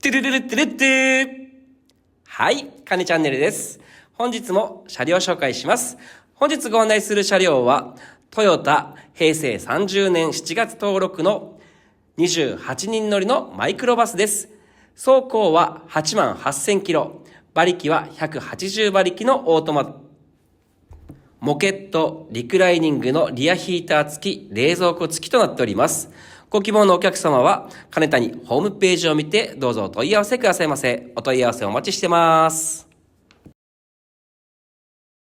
トゥルルルトゥルットゥはい、カネチャンネルです。本日も車両紹介します。本日ご案内する車両は、トヨタ平成30年7月登録の28人乗りのマイクロバスです。走行は8万8000キロ、馬力は180馬力のオートマモケット、リクライニングのリアヒーター付き、冷蔵庫付きとなっております。ご希望のお客様は、金谷ホームページを見て、どうぞお問い合わせくださいませ。お問い合わせお待ちしてます。